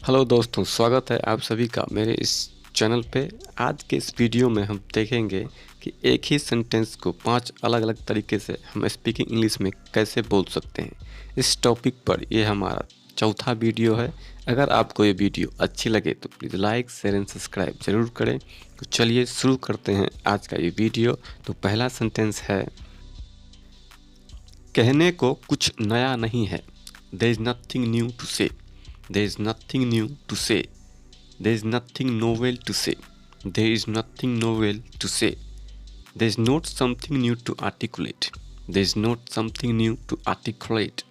Hello दोस्तों, स्वागत है आप सभी का मेरे इस चैनल पे। आज के इस वीडियो में हम देखेंगे कि एक ही सेंटेंस को 5 अलग अलग तरीके से हम स्पीकिंग इंग्लिश में कैसे बोल सकते हैं। इस टॉपिक पर ये हमारा चौथा वीडियो है। अगर आपको ये वीडियो अच्छी लगे तो please like, share and subscribe ज़रूर करें। तो चलिए शुरू करते हैं आज का ये वीडियो। तो पहला सेंटेंस है, कहने को कुछ नया नहीं है। There is nothing new to say. There is nothing new to say. There is nothing novel to say. There is nothing novel to say. There is not something new to articulate. There is not something new to articulate.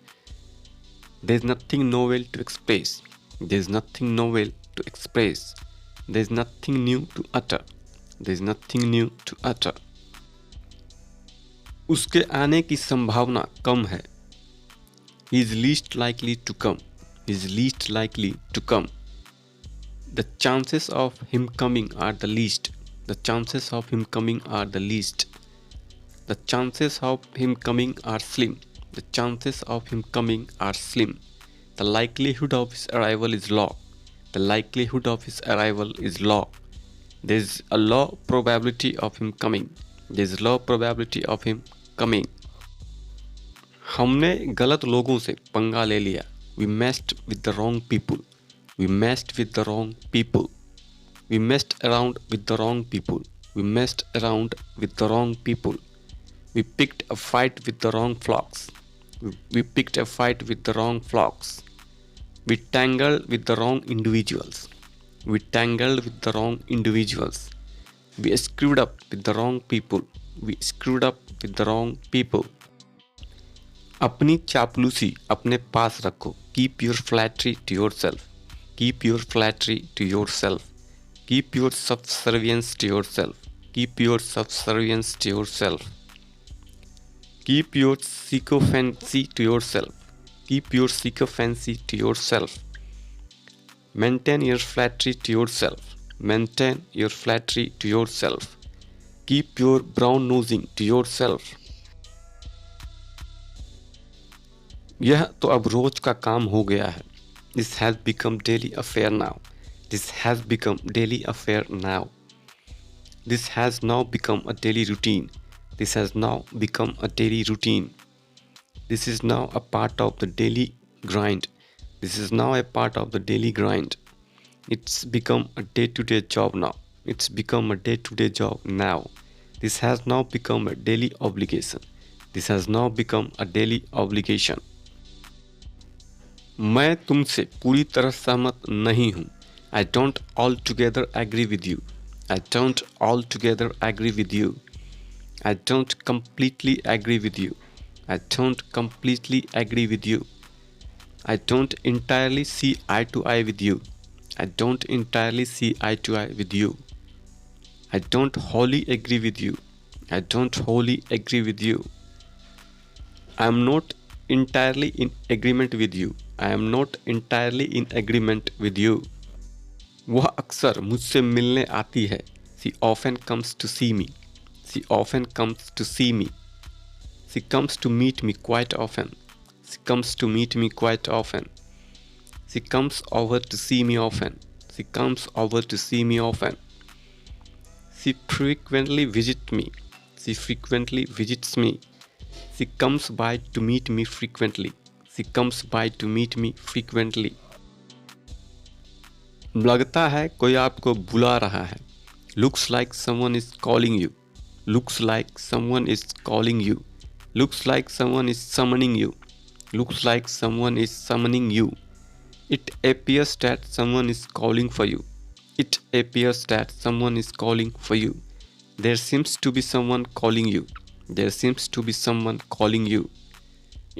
There is nothing novel to express. There is nothing novel to express. There is nothing new to utter. There is nothing new to utter. उसके आने की संभावना कम है. He is least likely to come. Is least likely to come. The chances of him coming are the least. The chances of him coming are the least. The chances of him coming are slim. The chances of him coming are slim. The likelihood of his arrival is low. The likelihood of his arrival is low. There is a low probability of him coming. There is a low probability of him coming. हमने गलत लोगों से पंगा ले लिया. We messed with the wrong people. We messed with the wrong people. We messed around with the wrong people. We messed around with the wrong people. We picked a fight with the wrong flocks. We picked a fight with the wrong flocks. We tangled with the wrong individuals. We tangled with the wrong individuals. We screwed up with the wrong people. We screwed up with the wrong people. अपनी चापलूसी अपने पास रखो. Keep your flattery to yourself. Keep your flattery to yourself. Keep your subservience to yourself. Keep your subservience to yourself. Keep your sycophancy to yourself. Keep your sycophancy to yourself. Maintain your flattery to yourself. Maintain your flattery to yourself. Keep your brown nosing to yourself. यह तो अब रोज का काम हो गया है. This has become daily affair now. This has become daily affair now. This has now become a daily routine. This has now become a daily routine. This is now a part of the daily grind. This is now a part of the daily grind. It's become a day-to-day job now. It's become a day-to-day job now. This has now become a daily obligation. This has now become a daily obligation. मैं तुमसे पूरी तरह सहमत नहीं हूँ. I don't altogether agree with you. I don't altogether agree with you. I don't completely agree with you. I don't completely agree with you. I don't entirely see eye to eye with you. I don't entirely see eye to eye with you. I don't wholly agree with you. I don't wholly agree with you. I am not entirely in agreement with you. I am not entirely in agreement with you. वह अक्सर मुझसे मिलने आती है. She often comes to see me. She often comes to see me. She comes to meet me quite often. She comes to meet me quite often. She comes over to see me often. She comes over to see me often. She frequently visits me. She frequently visits me. She comes by to meet me frequently. She comes by to meet me frequently. लगता है कोई आपको बुला रहा है. Looks like someone is calling you. Looks like someone is calling you. Looks like someone is summoning you. Looks like someone is summoning you. It appears that someone is calling for you. It appears that someone is calling for you. There seems to be someone calling you. There seems to be someone calling you.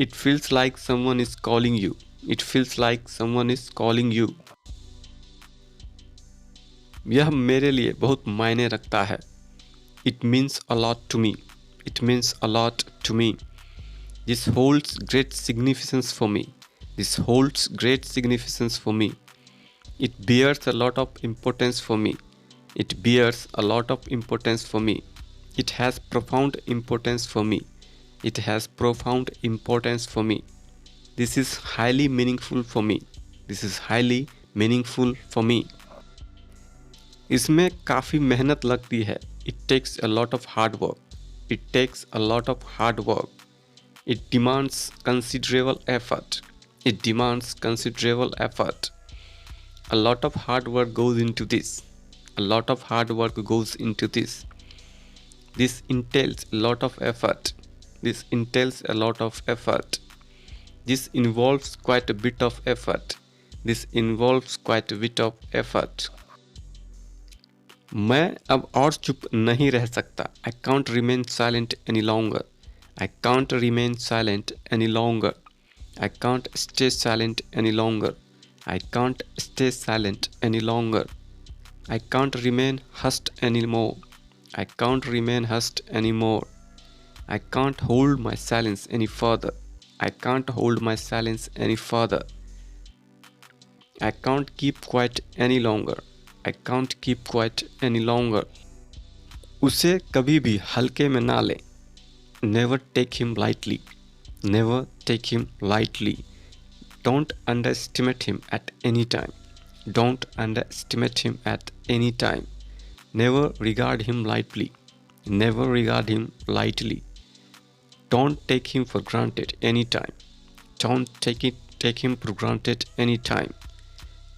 It feels like someone is calling you. It feels like someone is calling you. यह मेरे लिए बहुत मायने रखता है. It means a lot to me. It means a lot to me. This holds great significance for me. This holds great significance for me. It bears a lot of importance for me. It bears a lot of importance for me. It has profound importance for me. It has profound importance for me. This is highly meaningful for me. This is highly meaningful for me. इसमें काफ़ी मेहनत लगती है. It takes a lot of hard work. It takes a lot of hard work. It demands considerable effort. It demands considerable effort. A lot of hard work goes into this. A lot of hard work goes into this. This entails a lot of effort. This entails a lot of effort. This involves quite a bit of effort. This involves quite a bit of effort. मैं अब और चुप नहीं रह सकता. I can't remain silent any longer. I can't remain silent any longer. I can't stay silent any longer. I can't stay silent any longer. I can't remain hushed anymore. I can't remain hushed anymore. I can't hold my silence any further. I can't hold my silence any further. I can't keep quiet any longer. I can't keep quiet any longer. उसे कभी भी हल्के में ना लें. Never take him lightly. Never take him lightly. Don't underestimate him at any time. Don't underestimate him at any time. Never regard him lightly. Never regard him lightly. Don't take him for granted any time. Don't take him for granted any time.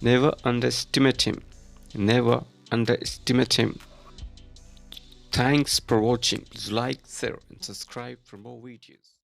Never underestimate him. Never underestimate him. Thanks for watching. Please like, share and subscribe for more videos.